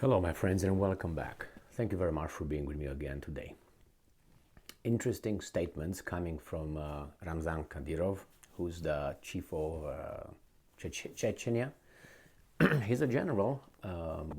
Hello, my friends, and welcome back. Thank you very much for being with me again today. Interesting statements coming from Ramzan Kadyrov, who's the chief of Chechnya. He's a general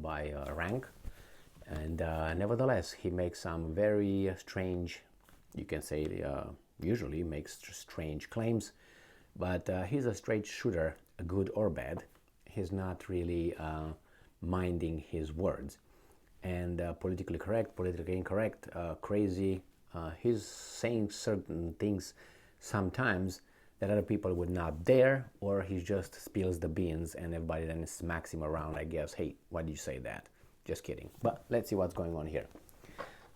by rank, and nevertheless, he makes some very strange, you can say, usually makes strange claims, but he's a straight shooter, good or bad. He's not really minding his words. And politically correct, politically incorrect, crazy. He's saying certain things sometimes that other people would not dare, or he just spills the beans and everybody then smacks him around, I guess. Hey, why did you say that? Just kidding. But let's see what's going on here.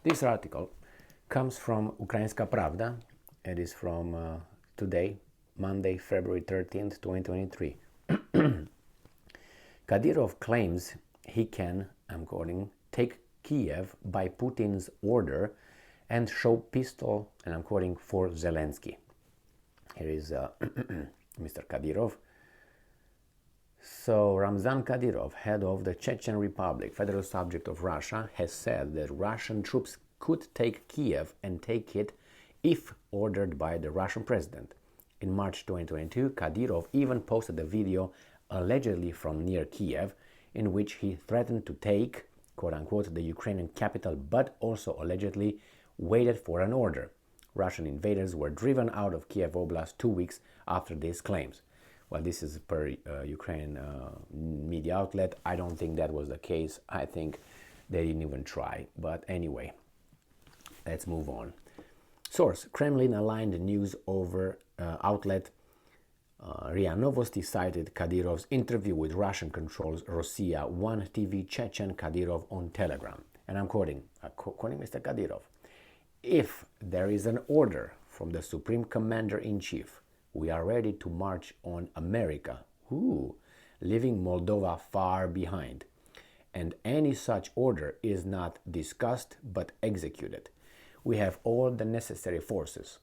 This article comes from Ukrainska Pravda. It is from today, Monday, February 13th, 2023. Kadyrov claims he can, I'm quoting, take Kiev by Putin's order and show pistol, and I'm quoting, for Zelensky. Here is Mr. Kadyrov. So Ramzan Kadyrov, head of the Chechen Republic, federal subject of Russia, has said that Russian troops could take Kiev and take it if ordered by the Russian president. In March 2022, Kadyrov even posted a video allegedly from near Kiev, in which he threatened to take, quote-unquote, the Ukrainian capital, but also allegedly waited for an order. Russian invaders were driven out of Kiev Oblast 2 weeks after these claims. Well, this is per Ukrainian media outlet. I don't think that was the case. I think they didn't even try. But anyway, let's move on. Source: Kremlin-aligned news over outlet RIA Novosti cited Kadyrov's interview with Russian-controlled Rossiya 1 TV Chechen Kadyrov on Telegram. And I'm quoting Mr. Kadyrov. If there is an order from the Supreme Commander-in-Chief, we are ready to march on America, leaving Moldova far behind. And any such order is not discussed but executed. We have all the necessary forces,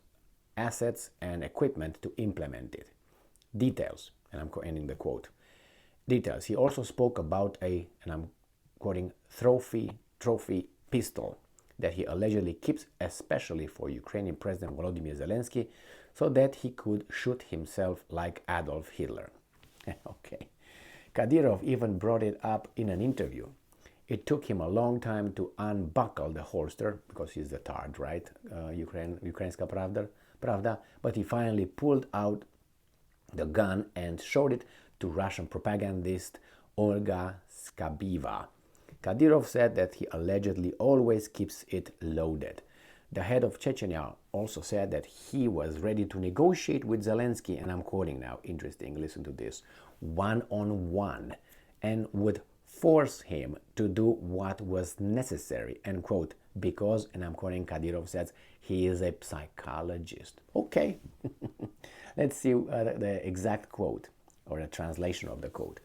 assets, and equipment to implement it. Details, and I'm ending the quote. Details. He also spoke about a, and I'm quoting, trophy pistol that he allegedly keeps especially for Ukrainian President Volodymyr Zelensky so that he could shoot himself like Adolf Hitler. Okay. Kadyrov even brought it up in an interview. It took him a long time to unbuckle the holster, because he's the tard, right? Ukrainska Pravda, but he finally pulled out the gun and showed it to Russian propagandist Olga Skabiva. Kadyrov said that he allegedly always keeps it loaded. The head of Chechnya also said that he was ready to negotiate with Zelensky, and I'm quoting now, interesting, listen to this, one-on-one, and would force him to do what was necessary, end quote, because, and I'm quoting, Kadyrov says, he is a psychologist. Okay. Let's see the exact quote, or the translation of the quote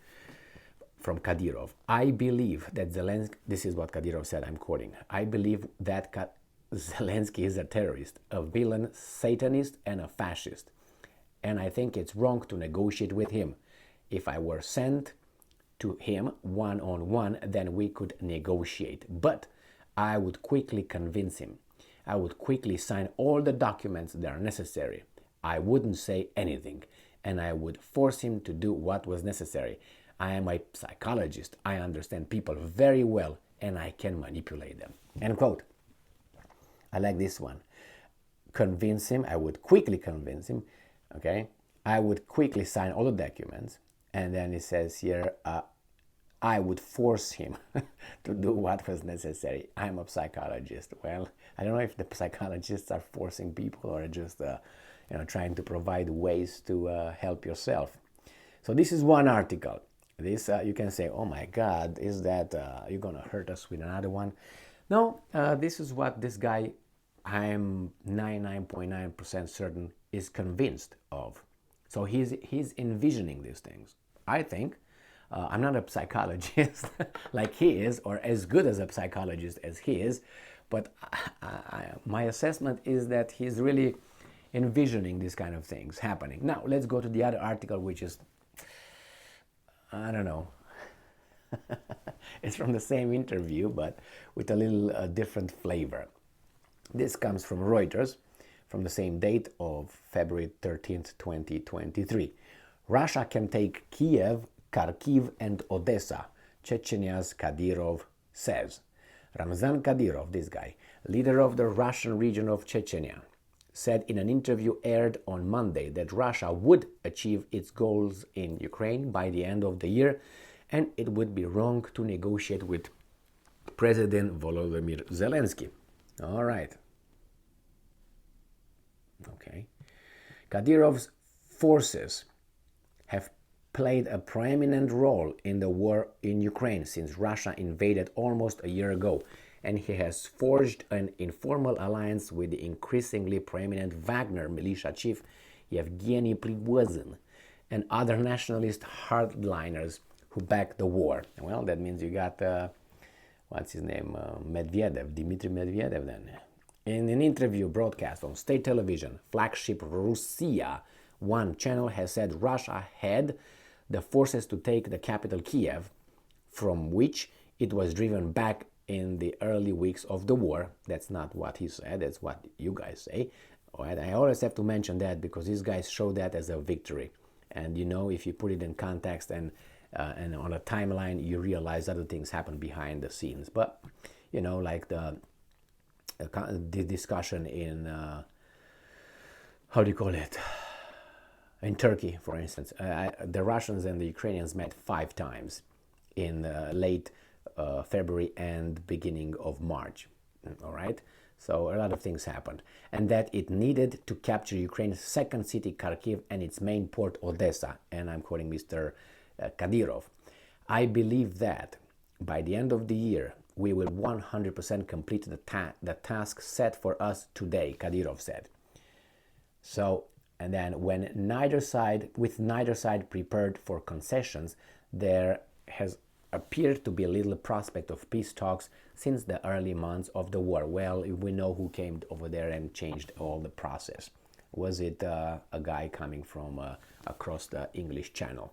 from Kadyrov. I believe that Zelensky, this is what Kadyrov said, I'm quoting, I believe that Zelensky is a terrorist, a villain, Satanist, and a fascist. And I think it's wrong to negotiate with him. If I were sent to him one-on-one, then we could negotiate. But I would quickly convince him. I would quickly sign all the documents that are necessary. I wouldn't say anything, and I would force him to do what was necessary. I am a psychologist. I understand people very well, and I can manipulate them. End quote. I like this one. Convince him. I would quickly convince him. Okay. I would quickly sign all the documents. And then it says here, I would force him to do what was necessary. I'm a psychologist. Well, I don't know if the psychologists are forcing people or just trying to provide ways to help yourself. So this is one article. This you can say, oh my God, is that you're gonna hurt us with another one? No, this is what this guy, I'm 99.9% certain, is convinced of. So he's envisioning these things. I think I'm not a psychologist like he is, or as good as a psychologist as he is, but my assessment is that he's really envisioning these kind of things happening. Now, let's go to the other article, which is, I don't know, It's from the same interview, but with a little different flavor. This comes from Reuters, from the same date of February 13th, 2023. Russia can take Kiev, Kharkiv, and Odessa, Chechenia's Kadyrov says. Ramzan Kadyrov, this guy, leader of the Russian region of Chechnya, said in an interview aired on Monday that Russia would achieve its goals in Ukraine by the end of the year, and it would be wrong to negotiate with President Volodymyr Zelensky. All right. Okay. Kadyrov's forces have played a preeminent role in the war in Ukraine since Russia invaded almost a year ago, and he has forged an informal alliance with the increasingly prominent Wagner militia chief Yevgeny Prigozhin and other nationalist hardliners who back the war. Well, that means you got, what's his name, Dmitry Medvedev then. In an interview broadcast on state television, flagship Russia 1 channel has said Russia had the forces to take the capital Kiev, from which it was driven back in the early weeks of the war. That's not what he said, that's what you guys say. Right? I always have to mention that because these guys show that as a victory. And you know, if you put it in context and on a timeline, you realize other things happen behind the scenes. But, you know, like the discussion in, how do you call it? In Turkey, for instance, the Russians and the Ukrainians met 5 times in late February and beginning of March. All right, so a lot of things happened, and that it needed to capture Ukraine's second city, Kharkiv, and its main port, Odessa. And I'm quoting Mr. Kadyrov. I believe that by the end of the year, we will 100% complete the task set for us today, Kadyrov said. So. And then with neither side prepared for concessions, there has appeared to be little prospect of peace talks since the early months of the war. Well, we know who came over there and changed all the process. Was it a guy coming from across the English Channel?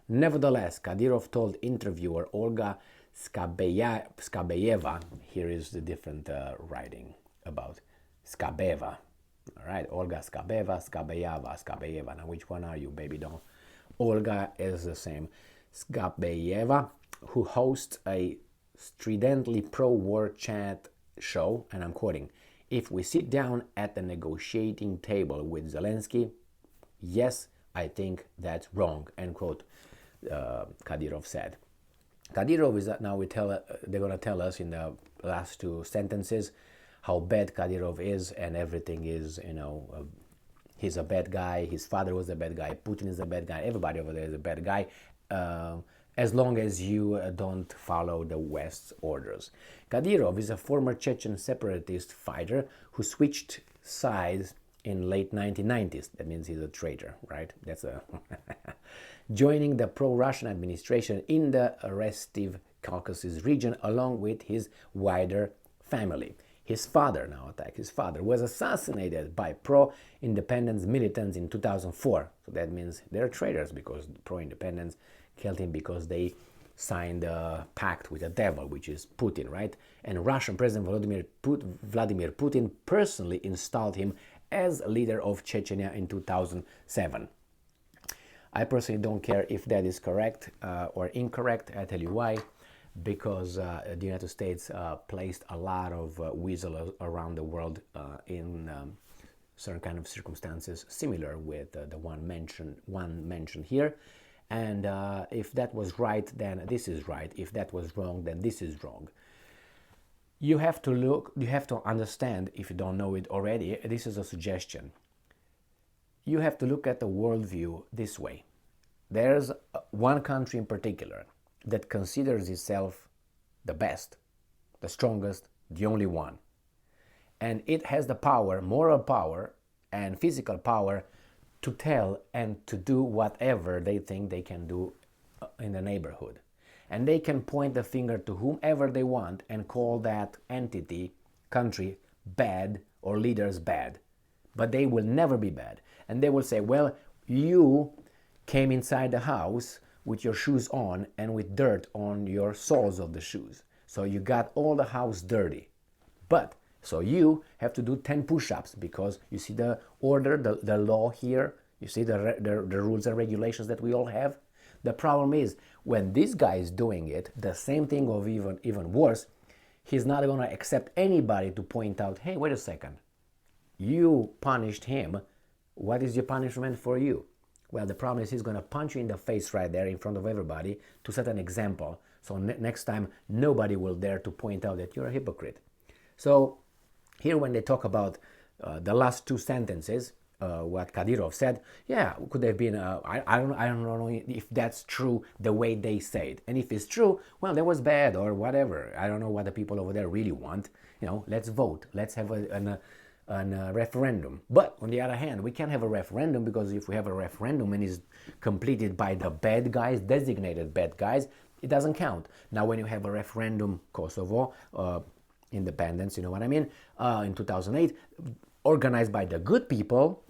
Nevertheless, Kadyrov told interviewer Olga Skabeyeva, here is the different writing about Skabeva. All right, Olga Skabeyeva. Now, which one are you, baby doll? Olga is the same. Skabeyeva, who hosts a stridently pro-war chat show, and I'm quoting, "If we sit down at the negotiating table with Zelensky, yes, I think that's wrong," end quote, Kadyrov said. Kadyrov is that now they're going to tell us in the last 2 sentences how bad Kadyrov is, and everything is, you know, he's a bad guy, his father was a bad guy, Putin is a bad guy, everybody over there is a bad guy, as long as you don't follow the West's orders. Kadyrov is a former Chechen separatist fighter who switched sides in late 1990s. That means he's a traitor, right? That's a joining the pro-Russian administration in the restive Caucasus region along with his wider family. His father was assassinated by pro-independence militants in 2004. So that means they're traitors because pro-independence killed him because they signed a pact with the devil, which is Putin, right? And Russian President Vladimir Putin personally installed him as leader of Chechnya in 2007. I personally don't care if that is correct or incorrect. I'll tell you why. Because the United States placed a lot of weasel around the world in certain kind of circumstances similar with the one mentioned here. And if that was right, then this is right. If that was wrong, then this is wrong. You have to understand, if you don't know it already, this is a suggestion. You have to look at the worldview this way. There's one country in particular that considers itself the best, the strongest, the only one. And it has the power, moral power and physical power to tell and to do whatever they think they can do in the neighborhood. And they can point the finger to whomever they want and call that entity, country, bad or leaders bad. But they will never be bad. And they will say, well, you came inside the house with your shoes on and with dirt on your soles of the shoes. So you got all the house dirty. But, so you have to do 10 push-ups because you see the order, the law here, you see the rules and regulations that we all have. The problem is, when this guy is doing it, the same thing or even worse, he's not going to accept anybody to point out, hey, wait a second, you punished him. What is your punishment for you? Well, the problem is he's going to punch you in the face right there in front of everybody to set an example. So next time, nobody will dare to point out that you're a hypocrite. So here when they talk about the last two sentences, what Kadyrov said, yeah, could have been, I don't know if that's true the way they say it. And if it's true, well, that was bad or whatever. I don't know what the people over there really want. You know, let's vote. Let's have a referendum. But on the other hand, we can't have a referendum because if we have a referendum and it's completed by the bad guys, designated bad guys, it doesn't count. Now, when you have a referendum, Kosovo, independence, you know what I mean, in 2008, organized by the good people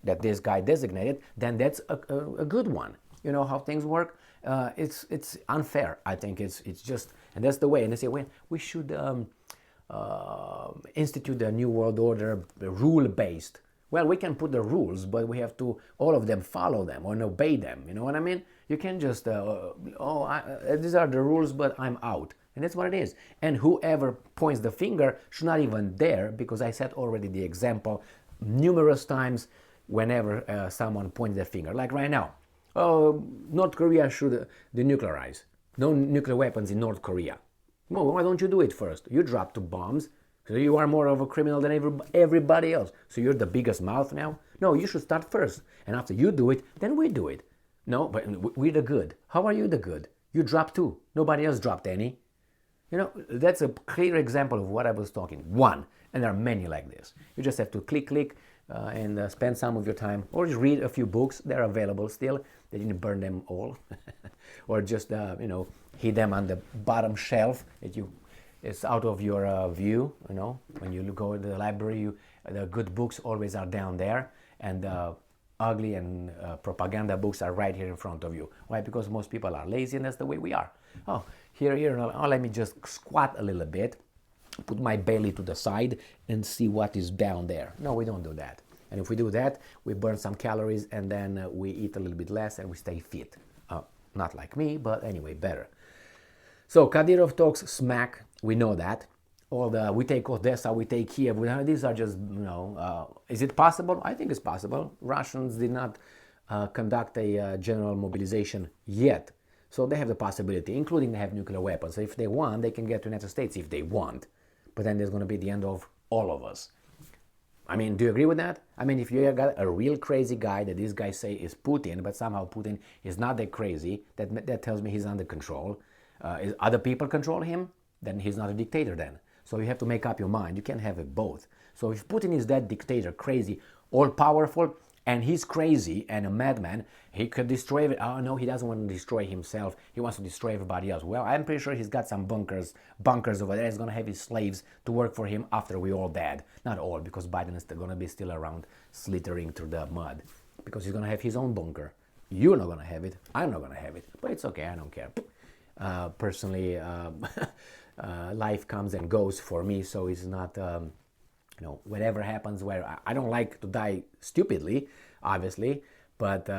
that this guy designated, then that's a good one. You know how things work? It's unfair. I think it's just, and that's the way. And they say, well, we should institute a new world order, rule-based. Well, we can put the rules, but we have to, all of them, follow them or obey them. You know what I mean? You can't just, these are the rules, but I'm out. And that's what it is. And whoever points the finger should not even dare, because I set already the example numerous times whenever someone points the finger. Like right now, North Korea should denuclearize. No nuclear weapons in North Korea. Well, why don't you do it first? You dropped 2 bombs, so you are more of a criminal than everybody else. So you're the biggest mouth now? No, you should start first. And after you do it, then we do it. No, but we're the good. How are you the good? You dropped 2. Nobody else dropped any. You know, that's a clear example of what I was talking. One, and there are many like this. You just have to click, and spend some of your time, or just read a few books. They're available still. They didn't burn them all. Or just, you know, hid them on the bottom shelf. It's out of your view, you know. When you go to the library, the good books always are down there. And ugly and propaganda books are right here in front of you. Why? Because most people are lazy, and that's the way we are. Oh, here, let me just squat a little bit, put my belly to the side, and see what is down there. No, we don't do that. And if we do that, we burn some calories, and then we eat a little bit less, and we stay fit. Not like me, but anyway, better. So Kadyrov talks smack. We know that. We take Odessa, we take Kiev. These are just, you know, is it possible? I think it's possible. Russians did not conduct a general mobilization yet. So they have the possibility, including they have nuclear weapons. So if they want, they can get to the United States if they want. But then there's going to be the end of all of us. I mean, do you agree with that? I mean, if you got a real crazy guy that these guys say is Putin, but somehow Putin is not that crazy, that tells me he's under control. Is other people control him? Then he's not a dictator then. So you have to make up your mind. You can't have it both. So if Putin is that dictator, crazy, all-powerful, and he's crazy and a madman, he could destroy it. Oh, no, he doesn't want to destroy himself. He wants to destroy everybody else. Well, I'm pretty sure he's got some bunkers over there. He's going to have his slaves to work for him after we're all dead. Not all, because Biden is going to be still around slithering through the mud. Because he's going to have his own bunker. You're not going to have it. I'm not going to have it. But it's okay. I don't care. Personally, life comes and goes for me, so it's not... you know, whatever happens, where I don't like to die stupidly, obviously, but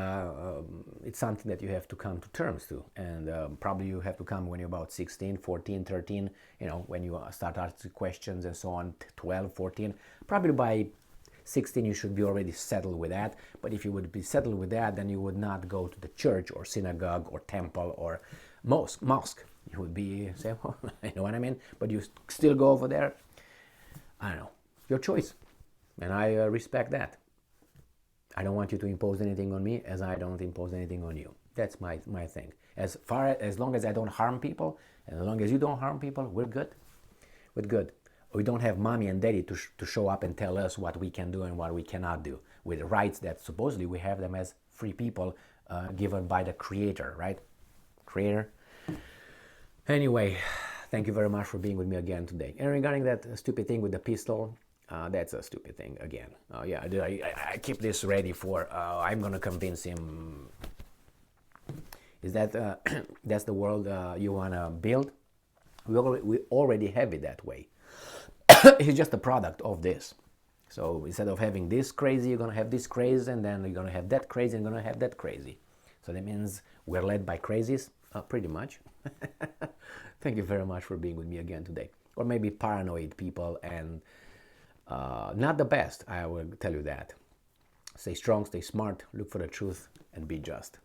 it's something that you have to come to terms to. And probably you have to come when you're about 16, 14, 13, you know, when you start asking questions and so on, 12, 14. Probably by 16 you should be already settled with that. But if you would be settled with that, then you would not go to the church or synagogue or temple or mosque. You would be, say, well, you know what I mean? But you still go over there. I don't know. Your choice, and I respect that. I don't want you to impose anything on me, as I don't impose anything on you. That's my thing. As long as I don't harm people, and as long as you don't harm people, we're good. We're good. We don't have mommy and daddy to show up and tell us what we can do and what we cannot do, with the rights that supposedly we have them as free people given by the Creator, right? Creator. Anyway, thank you very much for being with me again today. And regarding that stupid thing with the pistol, that's a stupid thing again. Yeah, I keep this ready for, I'm going to convince him Is that that's the world you want to build? We already have it that way. It's just a product of this. So instead of having this crazy, you're going to have this crazy, and then you're going to have that crazy, and you're going to have that crazy. So that means we're led by crazies, pretty much. Thank you very much for being with me again today. Or maybe paranoid people, and not the best, I will tell you that. Stay strong, stay smart, look for the truth, and be just.